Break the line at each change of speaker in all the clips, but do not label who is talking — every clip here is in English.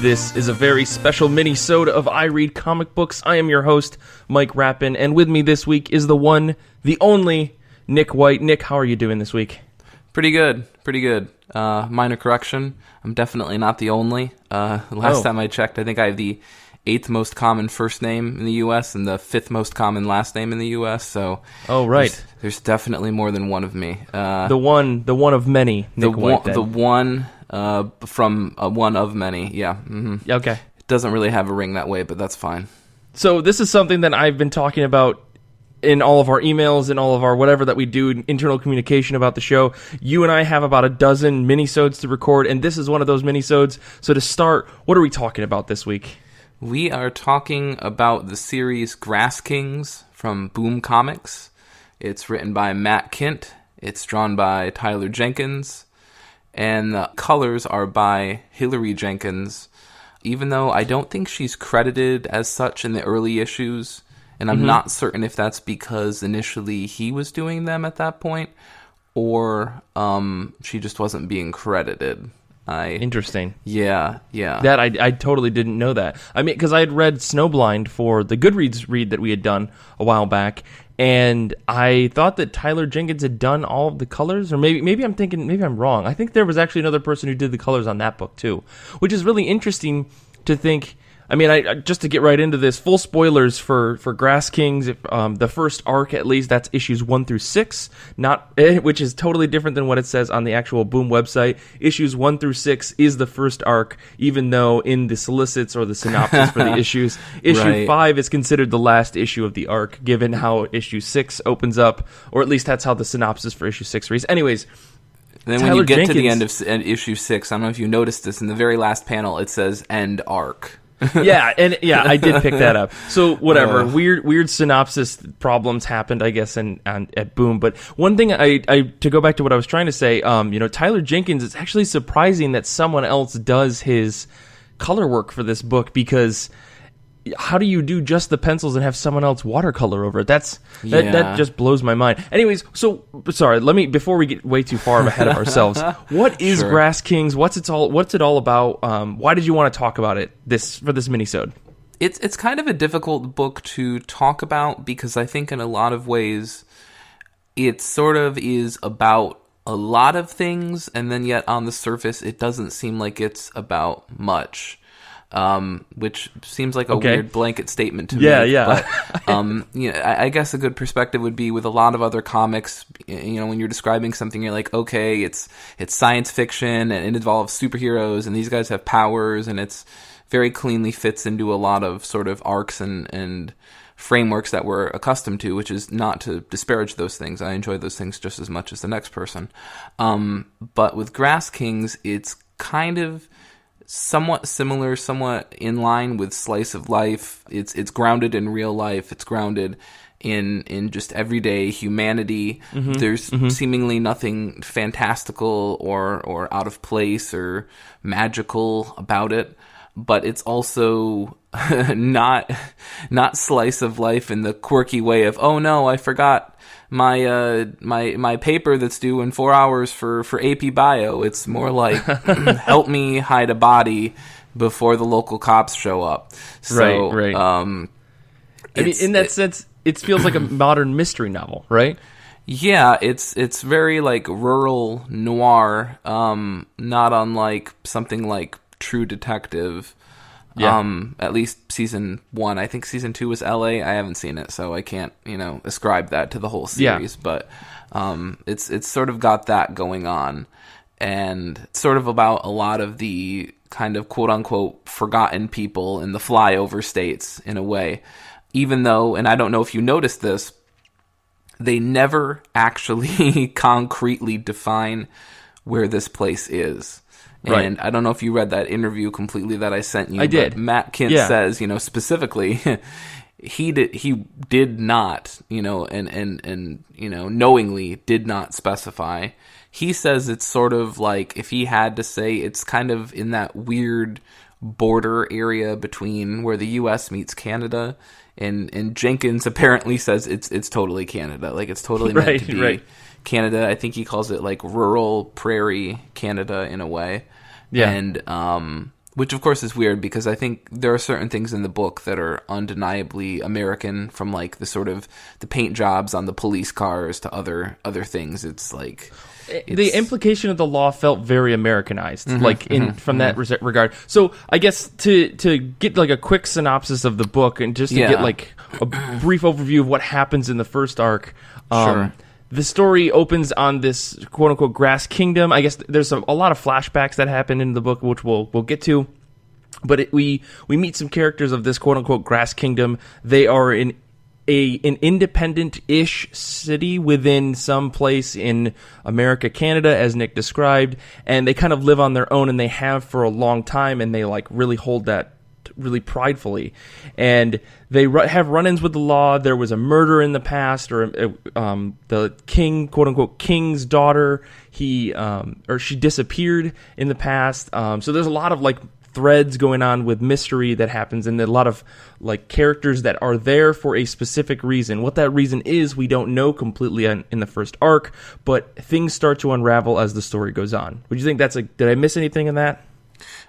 This is a very special mini-sode of I Read Comic Books. I am your host, Mike Rapin, and with me this week is the one, the only, Nick White. Nick, how are you doing this week?
Pretty good. Minor correction, I'm definitely not the only. Last time I checked, I think I have the 8th most common first name in the U.S. and the 5th most common last name in the U.S., so...
Oh, right.
There's definitely more than one of me.
The one of many, Nick White, then.
The one from one of many, yeah. Mm-hmm.
Okay.
It doesn't really have a ring that way, but that's fine.
So this is something that I've been talking about in all of our emails and all of our whatever that we do in internal communication about the show. You and I have about a dozen minisodes to record, and this is one of those minisodes. So to start, what are we talking about this week?
We are talking about the series Grass Kings from Boom Comics. It's written by Matt Kindt. It's drawn by Tyler Jenkins. And the colors are by Hilary Jenkins, even though I don't think she's credited as such in the early issues. And I'm not certain if that's because initially he was doing them at that point, or she just wasn't being credited.
Interesting.
Yeah.
That I totally didn't know that. I mean, because I had read Snowblind for the Goodreads read that we had done a while back, and I thought that Tyler Jenkins had done all of the colors, or maybe I'm wrong. I think there was actually another person who did the colors on that book too, which is really interesting to think. I mean, I just to get right into this, full spoilers for Grass Kings. The first arc, at least, that's issues 1 through 6, which is totally different than what it says on the actual Boom website. Issues 1 through 6 is the first arc, even though in the solicits or the synopsis for the issues, issue 5 is considered the last issue of the arc, given how issue 6 opens up, or at least that's how the synopsis for issue 6 reads. Anyways.
Then when you get to the end of issue 6, I don't know if you noticed this, in the very last panel, it says end arc.
Yeah, I did pick that up. So whatever, weird synopsis problems happened, I guess, at Boom. But one thing I to go back to what I was trying to say, Tyler Jenkins, it's actually surprising that someone else does his color work for this book, because how do you do just the pencils and have someone else watercolor over it? That just blows my mind. Anyways, so sorry, before we get way too far ahead of ourselves, what is Grass Kings? What's it all about? Why did you want to talk about it for this minisode?
It's kind of a difficult book to talk about, because I think in a lot of ways it sort of is about a lot of things, and then yet on the surface it doesn't seem like it's about much. Which seems like a weird blanket statement to me.
Yeah.
But, I guess a good perspective would be with a lot of other comics, when you're describing something, you're like, okay, it's science fiction, and it involves superheroes, and these guys have powers, and it's very cleanly fits into a lot of sort of arcs and frameworks that we're accustomed to, which is not to disparage those things. I enjoy those things just as much as the next person. But with Grass Kings, it's kind of somewhat similar, somewhat in line with Slice of Life. It's grounded in real life. It's grounded in just everyday humanity. There's seemingly nothing fantastical or out of place or magical about it. But it's also not Slice of Life in the quirky way of, oh no, I forgot my paper that's due in 4 hours for AP Bio. It's more like, help me hide a body before the local cops show up. So,
right. I mean, in that sense, it feels like a modern mystery novel, right?
Yeah, it's very like rural noir, not unlike something like True Detective. At least season 1. I think season 2 was LA. I haven't seen it, so I can't, ascribe that to the whole series. Yeah. But it's sort of got that going on, and it's sort of about a lot of the kind of quote unquote forgotten people in the flyover states in a way. Even though, and I don't know if you noticed this, they never actually concretely define where this place is.
Right.
And I don't know if you read that interview completely that I sent you.
I did.
But Matt Kindt says, specifically, he did not, and knowingly did not specify. He says it's sort of like, if he had to say, it's kind of in that weird border area between where the U.S. meets Canada, and Jenkins apparently says it's totally Canada, like it's totally meant to be Canada. I think he calls it like rural prairie Canada in a way. Yeah. And Which, of course, is weird because I think there are certain things in the book that are undeniably American, from like the sort of the paint jobs on the police cars to other things. It's like
the implication of the law felt very Americanized, from that regard. So I guess to get like a quick synopsis of the book and just to get like a brief overview of what happens in the first arc.
Sure.
The story opens on this quote-unquote grass kingdom. I guess there's a lot of flashbacks that happen in the book, which we'll get to. But we meet some characters of this quote-unquote grass kingdom. They are in an independent-ish city within some place in America, Canada, as Nick described. And they kind of live on their own, and they have for a long time, and they like really hold that really pridefully, and they have run-ins with the law. There was a murder in the past, or the king, quote-unquote king's daughter, she disappeared in the past. So there's a lot of like threads going on with mystery that happens, and a lot of like characters that are there for a specific reason. What that reason is, we don't know completely in the first arc, but things start to unravel as the story goes on. Would you think did I miss anything in that?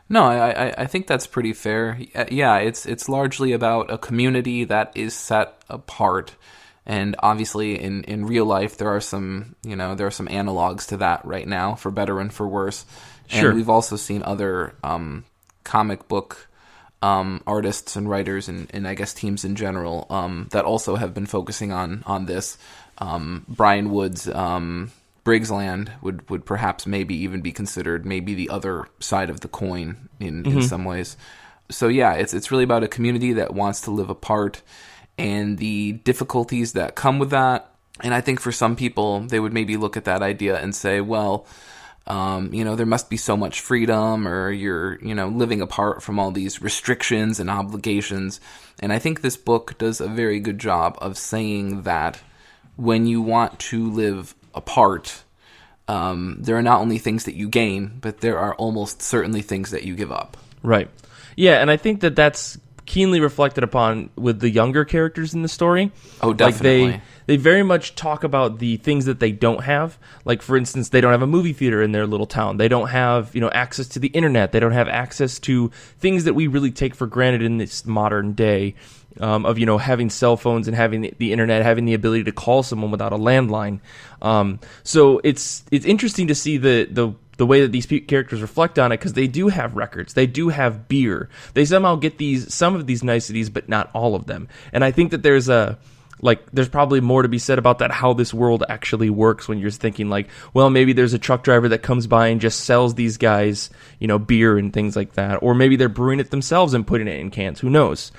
No, I think that's pretty fair. Yeah, it's largely about a community that is set apart, and obviously in real life there are some analogs to that right now, for better and for worse.
Sure.
And we've also seen other comic book artists and writers and I guess teams in general that also have been focusing on this. Brian Wood's Briggs Land would perhaps maybe even be considered maybe the other side of the coin in some ways. So yeah, it's really about a community that wants to live apart and the difficulties that come with that. And I think for some people, they would maybe look at that idea and say, well, there must be so much freedom, or you're, living apart from all these restrictions and obligations. And I think this book does a very good job of saying that when you want to live apart, there are not only things that you gain, but there are almost certainly things that you give up.
Right. Yeah, and I think that's keenly reflected upon with the younger characters in the story.
Oh, definitely.
Like they very much talk about the things that they don't have. Like, for instance, they don't have a movie theater in their little town. They don't have, access to the internet. They don't have access to things that we really take for granted in this modern day. Of having cell phones and having the internet, having the ability to call someone without a landline. So it's interesting to see the way that these characters reflect on it, because they do have records, they do have beer, they somehow get some of these niceties, but not all of them. And I think that there's probably more to be said about that, how this world actually works, when you're thinking like, well, maybe there's a truck driver that comes by and just sells these guys, beer and things like that. Or maybe they're brewing it themselves and putting it in cans. Who knows?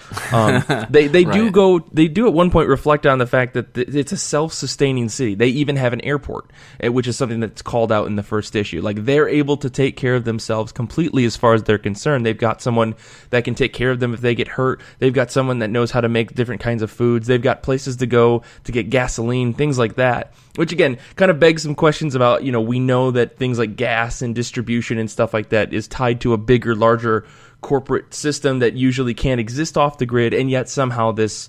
They do at one point reflect on the fact that it's a self-sustaining city. They even have an airport, which is something that's called out in the first issue. Like, they're able to take care of themselves completely as far as they're concerned. They've got someone that can take care of them if they get hurt. They've got someone that knows how to make different kinds of foods. They've got places to go to get gasoline, things like that, which again kind of begs some questions about, we know that things like gas and distribution and stuff like that is tied to a bigger, larger corporate system that usually can't exist off the grid, and yet somehow this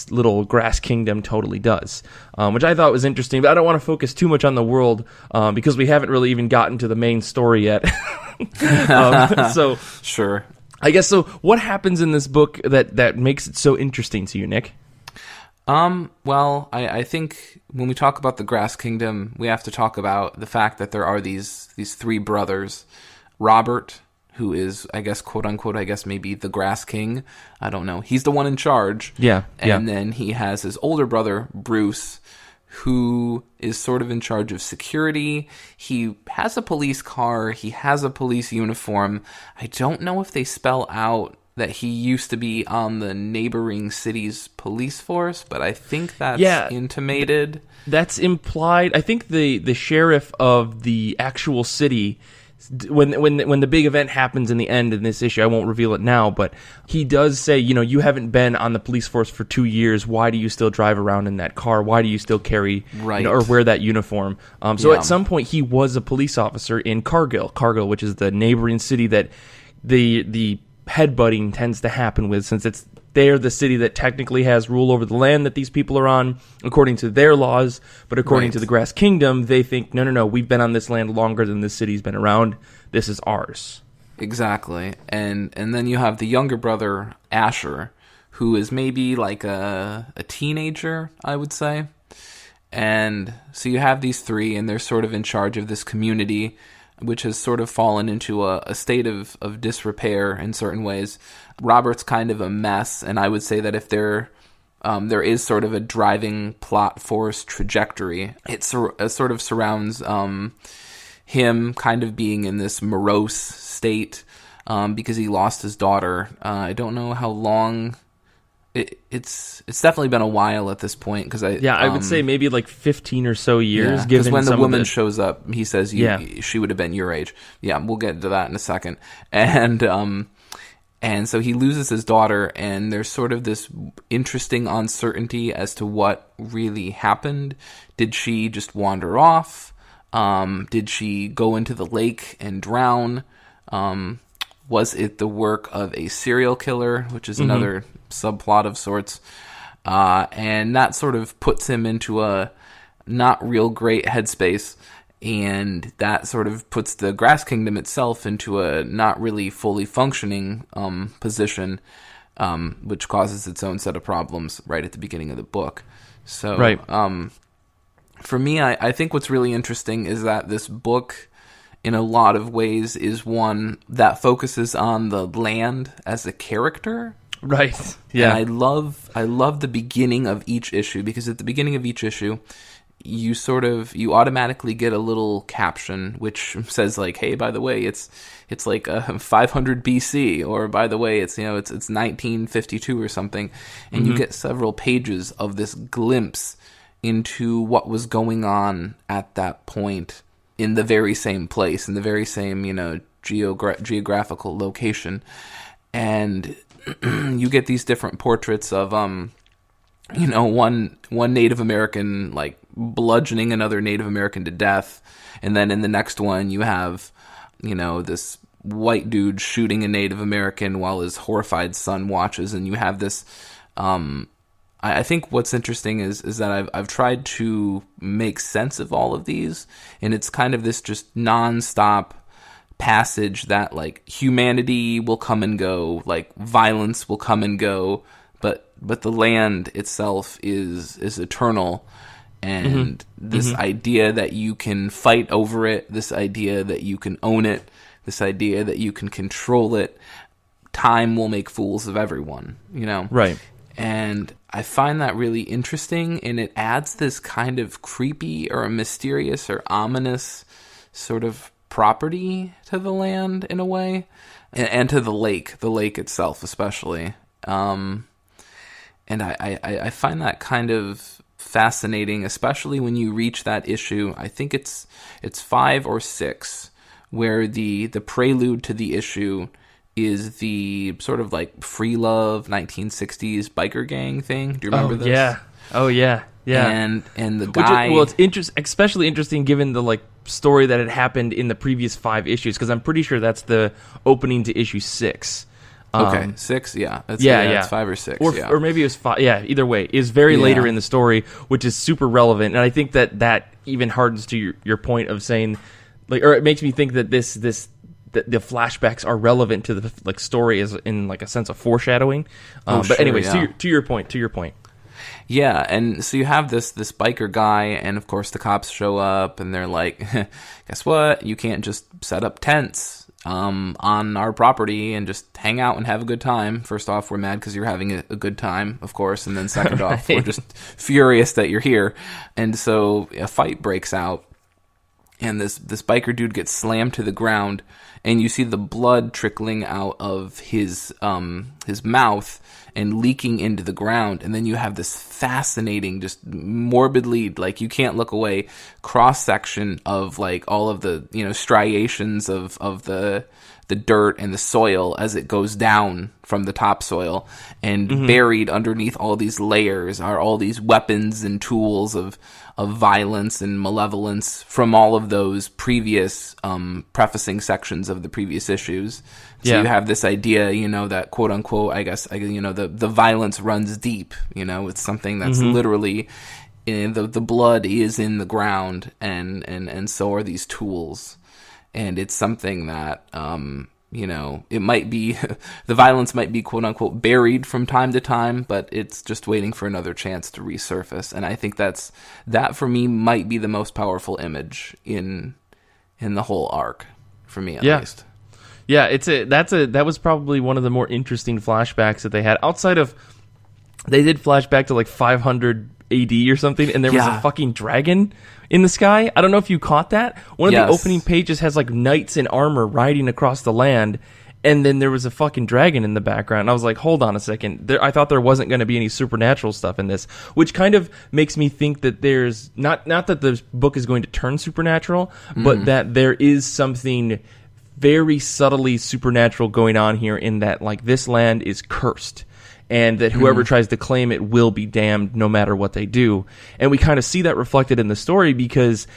little grass kingdom totally does, which I thought was interesting. But I don't want to focus too much on the world because we haven't really even gotten to the main story yet. So
sure,
I guess so. What happens in this book that makes it so interesting to you, Nick?
Well, I think when we talk about the Grass Kingdom, we have to talk about the fact that there are these three brothers. Robert, who is, I guess, quote unquote, maybe the Grass King. I don't know. He's the one in charge.
Yeah.
And then he has his older brother, Bruce, who is sort of in charge of security. He has a police car. He has a police uniform. I don't know if they spell out that he used to be on the neighboring city's police force, but I think that's intimated.
That's implied. I think the sheriff of the actual city, when the big event happens in the end in this issue, I won't reveal it now, but he does say, you haven't been on the police force for 2 years. Why do you still drive around in that car? Why do you still carry or wear that uniform? So at some point he was a police officer in Cargill, which is the neighboring city that the headbutting tends to happen with, since they're the city that technically has rule over the land that these people are on, according to their laws, but according to the Grass Kingdom, they think, no, we've been on this land longer than this city's been around. This is ours.
Exactly. And then you have the younger brother, Asher, who is maybe like a teenager, I would say. And so you have these three, and they're sort of in charge of this community, which has sort of fallen into a state of disrepair in certain ways. Robert's kind of a mess, and I would say that if there is sort of a driving plot force trajectory, it sort of surrounds him kind of being in this morose state because he lost his daughter. I don't know how long. It's definitely been a while at this point because I would say
maybe like 15 or so years.
Yeah, because when the woman shows up, he says she would have been your age. Yeah, we'll get into that in a second. And so he loses his daughter, and there's sort of this interesting uncertainty as to what really happened. Did she just wander off? Did she go into the lake and drown? Was it the work of a serial killer, which is another subplot of sorts? And that sort of puts him into a not real great headspace, and that sort of puts the Grass Kingdom itself into a not really fully functioning position, which causes its own set of problems right at the beginning of the book. So,
right.
For me, I think what's really interesting is that this book, in a lot of ways, is one that focuses on the land as a character.
Right. Yeah.
And I love the beginning of each issue, because at the beginning of each issue, you automatically get a little caption which says like, hey, by the way, it's like 500 BC, or by the way, it's 1952 or something, and you get several pages of this glimpse into what was going on at that point in the very same place, in the very same geographical location. And you get these different portraits of one Native American like bludgeoning another Native American to death, and then in the next one you have this white dude shooting a Native American while his horrified son watches, and you have this I think what's interesting is that I've tried to make sense of all of these, and it's kind of this just nonstop passage that like humanity will come and go, like violence will come and go, but the land itself is eternal, and this idea that you can fight over it, this idea that you can own it, this idea that you can control it, time will make fools of everyone,
Right.
And I find that really interesting, and it adds this kind of creepy or mysterious or ominous sort of property to the land in a way, and to the lake itself especially. And I find that kind of fascinating, especially when you reach that issue. I think it's 5 or 6, where the prelude to the issue is the sort of like free love 1960s biker gang thing. Do you remember this?
Yeah. Oh yeah. Yeah.
And the guy.
It's especially interesting given the like story that had happened in the previous 5 issues, because I'm pretty sure that's the opening to issue 6.
Okay, 6, yeah. It's 5 or 6,
or maybe it was 5. Yeah, either way, is very later in the story, which is super relevant, and I think that even hardens to your point of saying, like, or it makes me think that the flashbacks are relevant to the like story as in like a sense of foreshadowing. But anyways, to your point.
Yeah, and so you have this biker guy, and of course the cops show up, and they're like, guess what? You can't just set up tents on our property and just hang out and have a good time. First off, we're mad because you're having a good time, of course, and then second off, we're just furious that you're here. And so a fight breaks out, and this biker dude gets slammed to the ground, and you see the blood trickling out of his mouth and leaking into the ground, and then you have this fascinating, just morbidly, like you can't look away, cross section of like all of the striations of the dirt and the soil as it goes down from the topsoil, and buried underneath all these layers are all these weapons and tools of violence and malevolence from all of those previous prefacing sections of the previous issues. So you have this idea, that quote unquote, I guess, the violence runs deep. It's something that's literally the blood is in the ground, and so are these tools. And it's something that it might be, the violence might be quote unquote buried from time to time, but it's just waiting for another chance to resurface. And I think that for me might be the most powerful image in the whole arc, for me at least.
Yeah, that was probably one of the more interesting flashbacks that they had. Outside of, they did flashback to like 500 AD or something, and there was a fucking dragon in the sky. I don't know if you caught that. One of the opening pages has like knights in armor riding across the land, and then there was a fucking dragon in the background. And I was like, hold on a second. I thought there wasn't going to be any supernatural stuff in this, which kind of makes me think that there's not that the book is going to turn supernatural, but that there is something very subtly supernatural going on here, in that like this land is cursed, and that whoever tries to claim it will be damned no matter what they do. And we kind of see that reflected in the story, because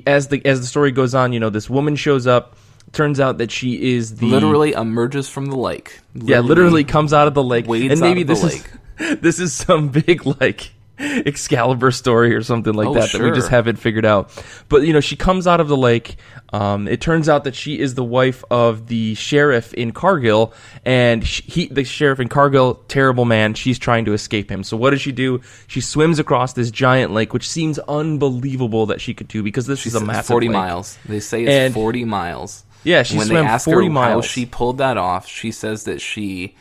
as the story goes on, this woman shows up. Turns out that she is
literally emerges from the lake.
Literally comes out of the lake.
And maybe
this is some big like Excalibur story or something like that we just haven't figured out. But she comes out of the lake. It turns out that she is the wife of the sheriff in Cargill, and the sheriff in Cargill, terrible man. She's trying to escape him. So what does she do? She swims across this giant lake, which seems unbelievable that she could do, because this is a massive
40
lake.
miles. They say it's 40 miles.
Yeah, she swam 40 miles.
How she pulled that off, she says that she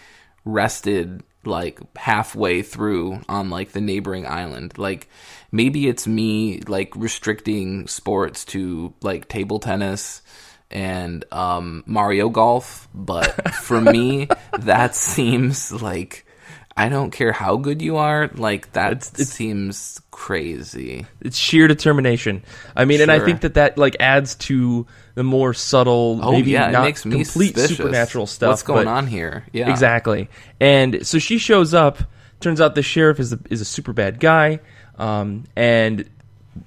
rested like halfway through on like the neighboring island. Like, maybe it's me like restricting sports to like table tennis and Mario Golf, but for me that seems like, I don't care how good you are, like that seems crazy.
It's sheer determination. I mean, and I think that like adds to the more subtle, maybe not
it makes me
complete
suspicious.
Supernatural stuff.
What's going on here? Yeah,
exactly. And so she shows up. Turns out the sheriff is a super bad guy, and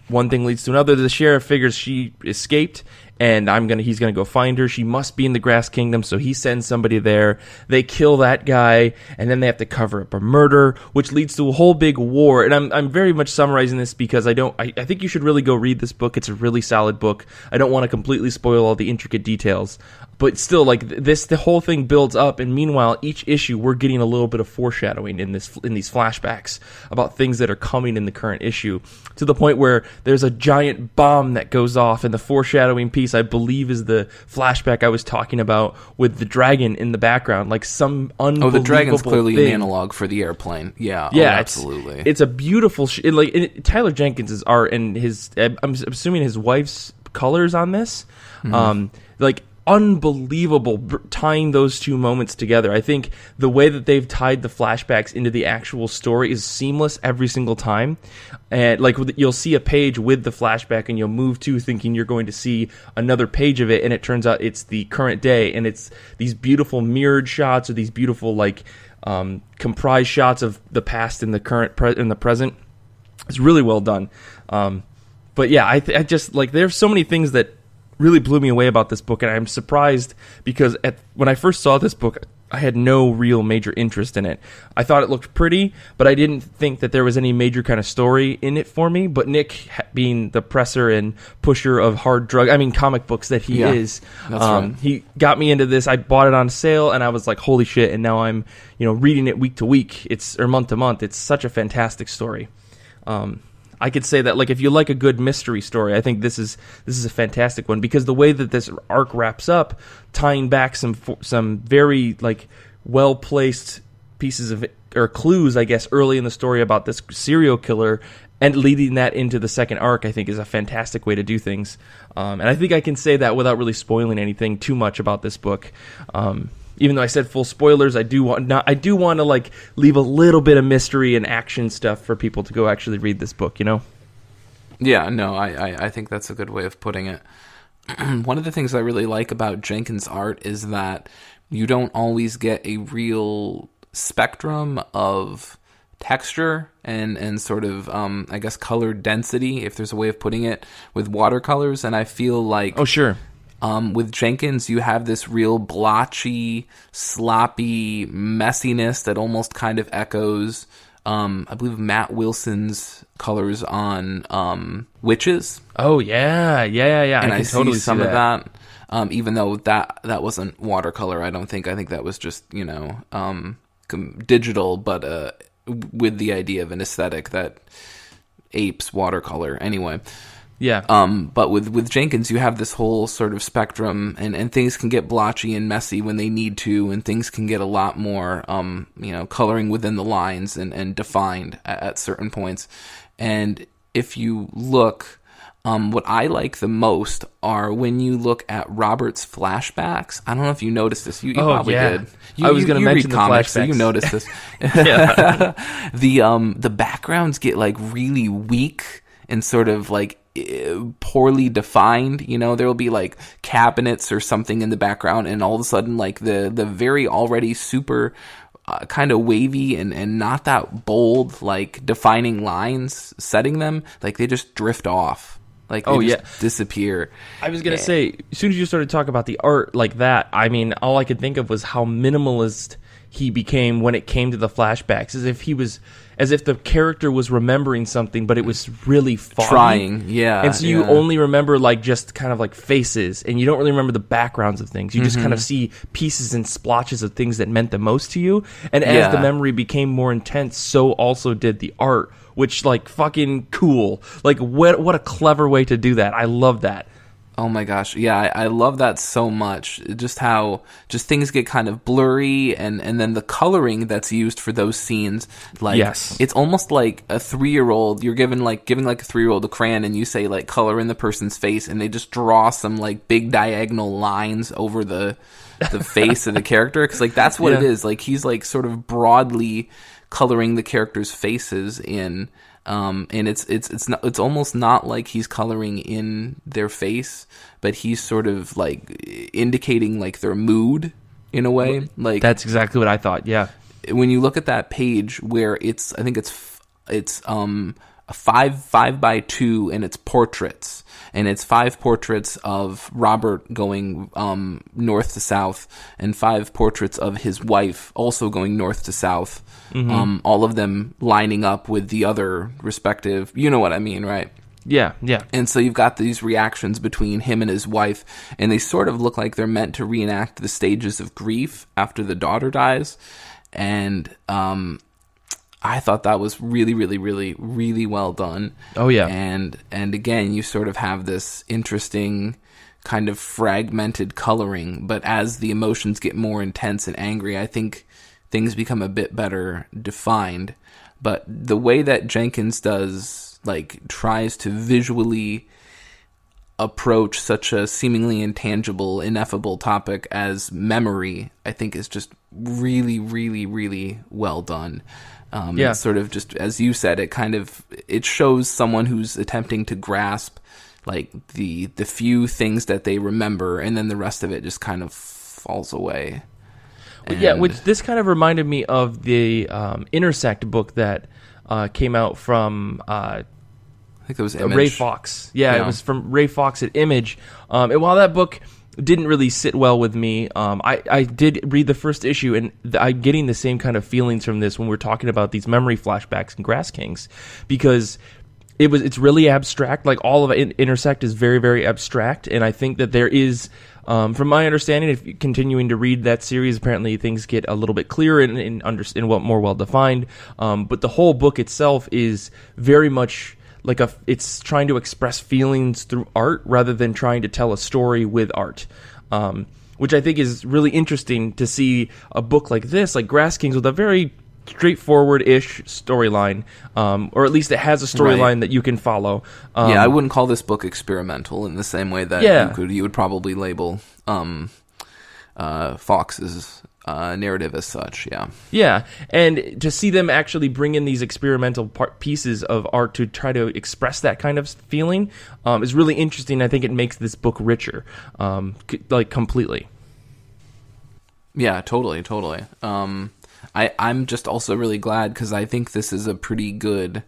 one thing leads to another. The sheriff figures she escaped, and he's gonna go find her. She must be in the Grass Kingdom, so he sends somebody there. They kill that guy, and then they have to cover up a murder, which leads to a whole big war. And I'm very much summarizing this because I think you should really go read this book. It's a really solid book. I don't want to completely spoil all the intricate details, but still, like the whole thing builds up, and meanwhile, each issue we're getting a little bit of foreshadowing in these flashbacks about things that are coming in the current issue, to the point where there's a giant bomb that goes off, and the foreshadowing piece, I believe, is the flashback I was talking about with the dragon in the background, like some unbelievable
the dragon's clearly
thing.
an analog for the airplane. Yeah, absolutely.
It's a beautiful Tyler Jenkins' art, and I'm assuming his wife's colors on this, unbelievable tying those two moments together. I think the way that they've tied the flashbacks into the actual story is seamless every single time. And like you'll see a page with the flashback, and you'll move to thinking you're going to see another page of it, and it turns out it's the current day, and it's these beautiful mirrored shots, or these beautiful comprised shots of the past and the current and the present. It's really well done. But yeah, I just like, there's so many things that really blew me away about this book, and I'm surprised because when I first saw this book, I had no real major interest in it. I thought it looked pretty, but I didn't think that there was any major kind of story in it for me. But Nick, being the presser and pusher of comic books that he is,
right.
He got me into this. I bought it on sale, and I was like, holy shit, and now I'm reading it week to week, or month to month. It's such a fantastic story. I could say that, like, if you like a good mystery story, I think this is a fantastic one, because the way that this arc wraps up, tying back some very well placed pieces of or clues, I guess, early in the story about this serial killer, and leading that into the second arc, I think is a fantastic way to do things. And I think I can say that without really spoiling anything too much about this book. Even though I said full spoilers, I do want to leave a little bit of mystery and action stuff for people to go actually read this book,
Yeah, no, I think that's a good way of putting it. One of the things I really like about Jenkins' art is that you don't always get a real spectrum of texture and sort of, I guess, color density, if there's a way of putting it, with watercolors. And I feel like...
Oh, sure.
With Jenkins, you have this real blotchy, sloppy messiness that almost kind of echoes, I believe, Matt Wilson's colors on Witches.
Oh, yeah.
And I
can totally
see some
see
of that. even though that wasn't watercolor. I think that was just digital, but with the idea of an aesthetic that apes watercolor anyway.
Yeah.
But with Jenkins, you have this whole sort of spectrum, and things can get blotchy and messy when they need to, and things can get a lot more, coloring within the lines and defined at certain points. And if you look, what I like the most are when you look at Robert's flashbacks. I don't know if you noticed this. You probably did.
I was going to mention the
comics,
flashbacks.
so you noticed this. The backgrounds get like really weak and sort of like poorly defined. There will be like cabinets or something in the background, and all of a sudden like the very already super kind of wavy and not that bold like defining lines setting them, like they just drift off. Like they just disappear.
I was going to say, as soon as you started talking about the art like that, I mean, all I could think of was how minimalist he became when it came to the flashbacks, as if the character was remembering something, but it was really foggy.
Trying, yeah.
And so you only remember like just kind of like faces, and you don't really remember the backgrounds of things. You just kind of see pieces and splotches of things that meant the most to you. And as the memory became more intense, so also did the art, which like fucking cool. Like what a clever way to do that. I love that.
Oh my gosh. Yeah, I love that so much. Just how just things get kind of blurry, and then the coloring that's used for those scenes, like it's almost like a 3-year-old, you're giving like a 3-year-old a crayon and you say like color in the person's face, and they just draw some like big diagonal lines over the face of the character, cuz like that's what it is. Like he's like sort of broadly coloring the characters' faces in. And it's almost not like he's coloring in their face, but he's sort of like indicating like their mood in a way. Like
that's exactly what I thought. Yeah.
When you look at that page where I think it's a 5x2, and it's portraits, and it's 5 portraits of Robert going north to south, and 5 portraits of his wife also going north to south. All of them lining up with the other respective, you know what I mean, right?
Yeah.
And so you've got these reactions between him and his wife, and they sort of look like they're meant to reenact the stages of grief after the daughter dies. And I thought that was really, really, really, really well done.
Oh, yeah.
And again, you sort of have this interesting kind of fragmented coloring, but as the emotions get more intense and angry, I think things become a bit better defined. But the way that Jenkins tries to visually approach such a seemingly intangible, ineffable topic as memory, I think is just really, really, really well done. It's sort of just, as you said, it shows someone who's attempting to grasp like the few things that they remember, and then the rest of it just kind of falls away.
Which this kind of reminded me of the Intersect book that came out from
I think it was Image.
Ray Fox. Yeah, it was from Ray Fox at Image. And while that book didn't really sit well with me, I did read the first issue, and I'm getting the same kind of feelings from this when we're talking about these memory flashbacks and Grass Kings, because it's really abstract. Like all of Intersect is very, very abstract, and I think that there is, from my understanding, if you're continuing to read that series, apparently things get a little bit clearer and more well defined. But the whole book itself is very much like it's trying to express feelings through art rather than trying to tell a story with art. Which I think is really interesting to see a book like this, like Grass Kings, with a very straightforward-ish storyline, or at least it has a storyline that you can follow.
I wouldn't call this book experimental in the same way that you would probably label Fox's narrative as such. Yeah, and to see them actually bring in these experimental pieces of art to try to express that kind of feeling is really interesting. I think it makes this book richer, completely. Yeah, totally. I'm just also really glad, because I think this is a pretty good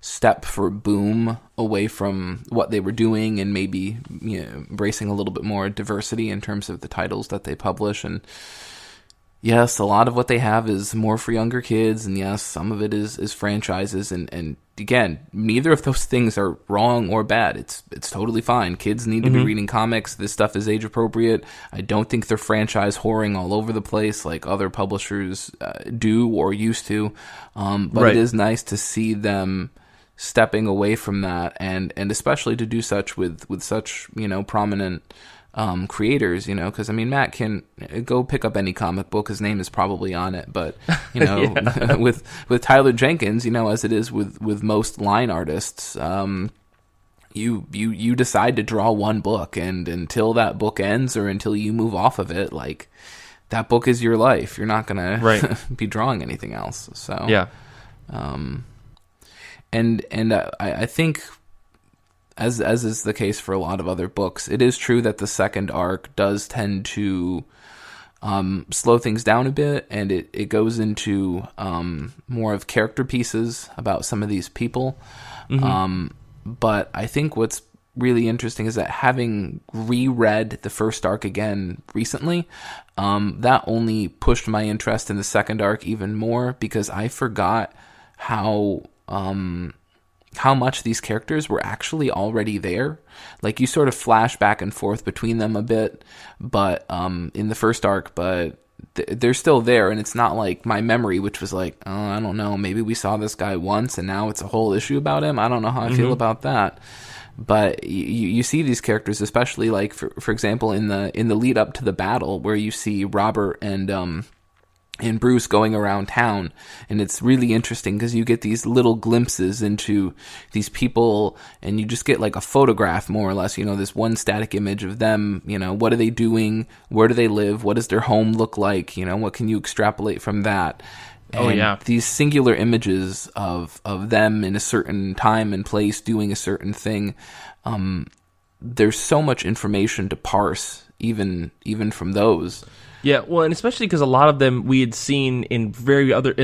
step for Boom away from what they were doing, and maybe embracing a little bit more diversity in terms of the titles that they publish. And yes, a lot of what they have is more for younger kids, and yes, some of it is franchises, and again, neither of those things are wrong or bad. It's totally fine. Kids need to be reading comics. This stuff is age appropriate. I don't think they're franchise whoring all over the place like other publishers do or used to. But It is nice to see them stepping away from that, and especially to do such with such, prominent creators, because Matt can go pick up any comic book, his name is probably on it, but with Tyler Jenkins, as it is with most line artists, you decide to draw one book, and until that book ends or until you move off of it, like, that book is your life. You're not gonna be drawing anything else. So I think, as is the case for a lot of other books, it is true that the second arc does tend to slow things down a bit, and it goes into more of character pieces about some of these people. But I think what's really interesting is that, having reread the first arc again recently, that only pushed my interest in the second arc even more, because I forgot how much these characters were actually already there. Like, you sort of flash back and forth between them a bit, but in the first arc, but they're still there, and it's not like my memory, which was like, oh, I don't know, maybe we saw this guy once and now it's a whole issue about him. I don't know how I feel about that. But you see these characters, especially like for example in the lead up to the battle, where you see Robert and Bruce going around town, and it's really interesting because you get these little glimpses into these people, and you just get like a photograph, more or less, this one static image of them. What are they doing? Where do they live? What does their home look like? What can you extrapolate from that? And these singular images of them in a certain time and place doing a certain thing, there's so much information to parse even from those.
Yeah, well, and especially because a lot of them we had seen in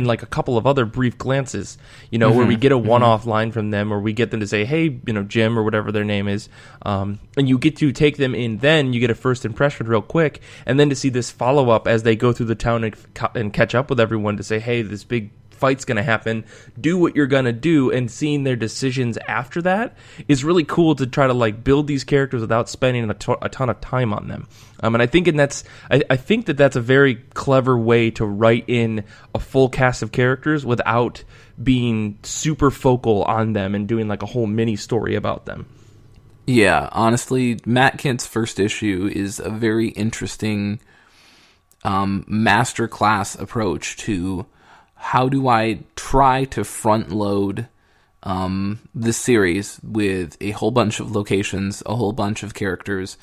like a couple of other brief glances, where we get a one-off line from them, or we get them to say, hey, Jim, or whatever their name is, and you get to take them in, then you get a first impression real quick, and then to see this follow-up as they go through the town and catch up with everyone to say, hey, this big fight's going to happen, do what you're going to do, and seeing their decisions after that is really cool, to try to like build these characters without spending a ton of time on them. And I think I think that's a very clever way to write in a full cast of characters without being super focal on them and doing like a whole mini story about them.
Yeah, honestly, Matt Kindt's first issue is a very interesting masterclass approach to how do I try to front load this series with a whole bunch of locations, a whole bunch of characters,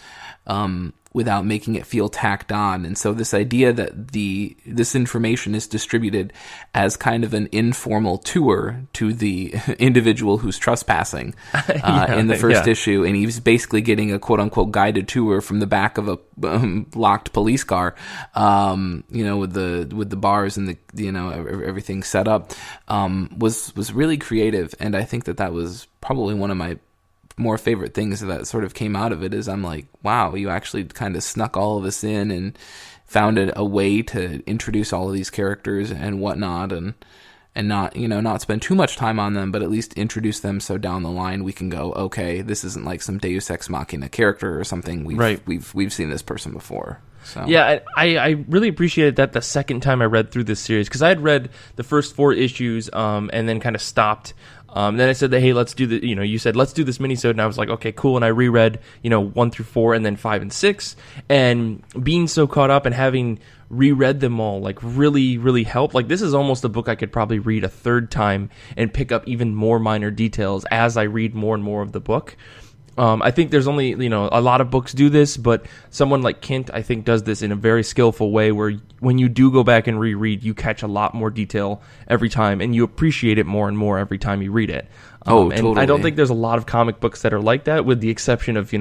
without making it feel tacked on. And so this idea that this information is distributed as kind of an informal tour to the individual who's trespassing in the first issue, and he's basically getting a quote-unquote guided tour from the back of a locked police car, with the bars and the everything set up, was really creative. And I think that was probably one of my more favorite things that sort of came out of it. Is I'm like, wow, you actually kind of snuck all of this in and found a way to introduce all of these characters and whatnot, and not spend too much time on them, but at least introduce them so down the line we can go, okay, this isn't like some Deus Ex Machina character or something. We've seen this person before. So. Yeah,
I really appreciated that the second time I read through this series, because I had read the first 4 issues and then kind of stopped. Then I said that, hey, let's do the, you said, let's do this minisode, and I was like, okay, cool, and I reread, 1 through 4, and then 5 and 6, and being so caught up and having reread them all, like, really, really helped. Like, this is almost a book I could probably read a third time and pick up even more minor details as I read more and more of the book. I think there's only, a lot of books do this, but someone like Kindt, I think, does this in a very skillful way, where when you do go back and reread, you catch a lot more detail every time, and you appreciate it more and more every time you read it.
Totally.
And I don't think there's a lot of comic books that are like that, with the exception of,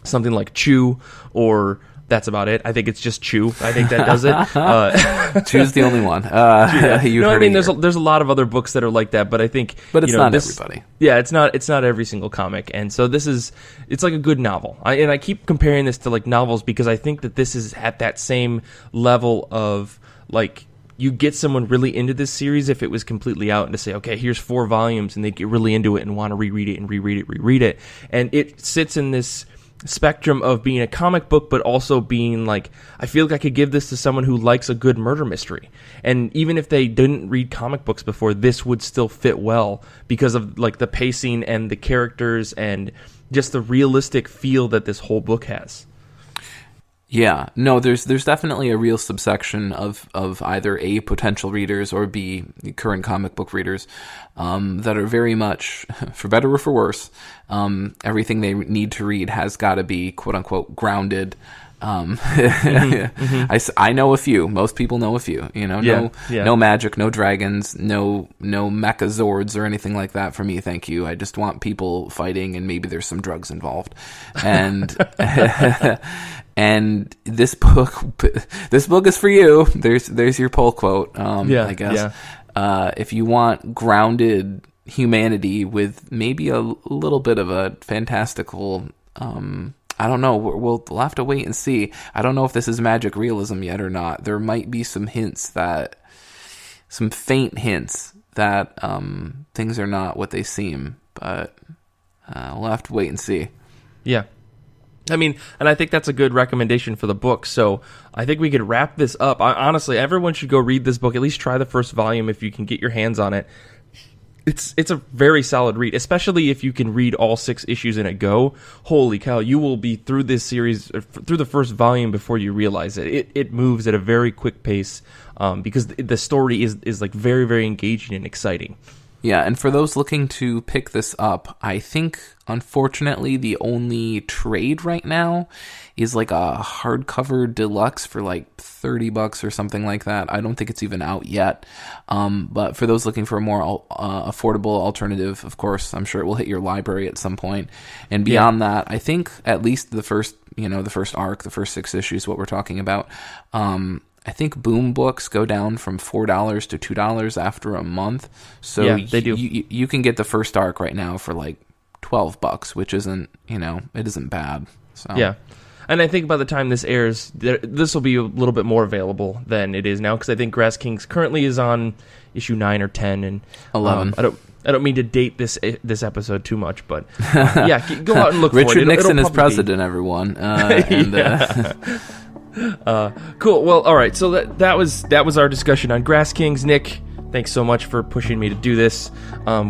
something like Chew or That's about it. I think it's just Chew. I think that does it.
Chew's the only one.
No, I mean, there's a lot of other books that are like that, but I think,
but it's not everybody.
Yeah, it's not every single comic, and so it's like a good novel. And I keep comparing this to like novels because I think that this is at that same level of like, you get someone really into this series if it was completely out, and to say, okay, here's 4 volumes, and they get really into it and want to reread it, and it sits in this spectrum of being a comic book, but also being like, I feel like I could give this to someone who likes a good murder mystery, and even if they didn't read comic books before, this would still fit well because of like the pacing and the characters and just the realistic feel that this whole book has.
Yeah, no, there's definitely a real subsection of either A, potential readers, or B, current comic book readers, that are very much, for better or for worse, everything they need to read has got to be quote unquote grounded. I know a few. Most people know a few. No magic, no dragons, no mechazords or anything like that for me. Thank you. I just want people fighting, and maybe there's some drugs involved. And and this book is for you. There's your poll quote. I guess. Yeah. If you want grounded humanity with maybe a little bit of a fantastical, I don't know. We'll have to wait and see. I don't know if this is magic realism yet or not. There might be some faint hints that things are not what they seem, but we'll have to wait and see.
Yeah. I mean, and I think that's a good recommendation for the book. So I think we could wrap this up. Honestly, everyone should go read this book. At least try the first volume if you can get your hands on it. It's a very solid read, especially if you can read all 6 issues in a go. Holy cow, you will be through this series, through the first volume before you realize it. It moves at a very quick pace because the story is like very, very engaging and exciting.
Yeah, and for those looking to pick this up, I think, unfortunately, the only trade right now is like a hardcover deluxe for like $30 or something like that. I don't think it's even out yet. But for those looking for a more affordable alternative, of course, I'm sure it will hit your library at some point. And beyond that, I think at least the first arc, the first 6 issues, what we're talking about, I think Boom Books go down from $4 to $2 after a month. So
yeah, they do.
You can get the first arc right now for like $12, which isn't, it isn't bad. So
yeah. And I think by the time this airs, this will be a little bit more available than it is now, because I think Grass Kings currently is on issue 9 or 10 and
11.
I don't mean to date this episode too much, but yeah, go out and look for it.
Richard Nixon is president, everyone.
Cool. Well, all right. So that was our discussion on Grass Kings. Nick, thanks so much for pushing me to do this.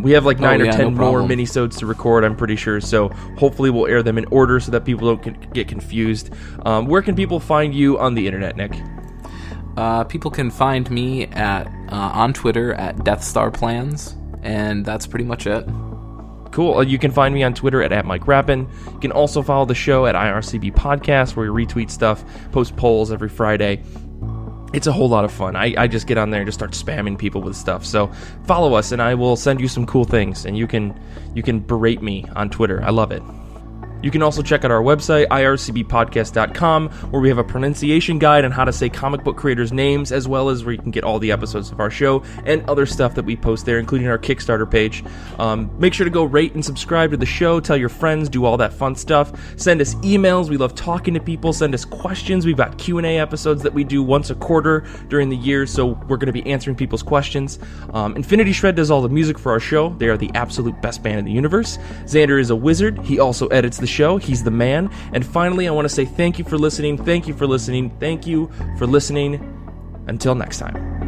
We have like 9 or 10 more minisodes to record, I'm pretty sure. So hopefully we'll air them in order so that people don't get confused. Where can people find you on the internet, Nick?
People can find me on Twitter at Death Star Plans, and that's pretty much it.
Cool. You can find me on Twitter at Mike Rapin. You can also follow the show at IRCB Podcast, where we retweet stuff, post polls every Friday. It's a whole lot of fun. I just get on there and just start spamming people with stuff. So follow us, and I will send you some cool things, and you can berate me on Twitter. I love it. You can also check out our website, ircbpodcast.com, where we have a pronunciation guide on how to say comic book creators' names, as well as where you can get all the episodes of our show and other stuff that we post there, including our Kickstarter page. Make sure to go rate and subscribe to the show, tell your friends, do all that fun stuff. Send us emails. We love talking to people. Send us questions. We've got Q&A episodes that we do once a quarter during the year, so we're going to be answering people's questions. Infinity Shred does all the music for our show. They are the absolute best band in the universe. Zander is a wizard. He also edits the show. He's the man. And finally, I want to say thank you for listening. Thank you for listening. Thank you for listening. Until next time.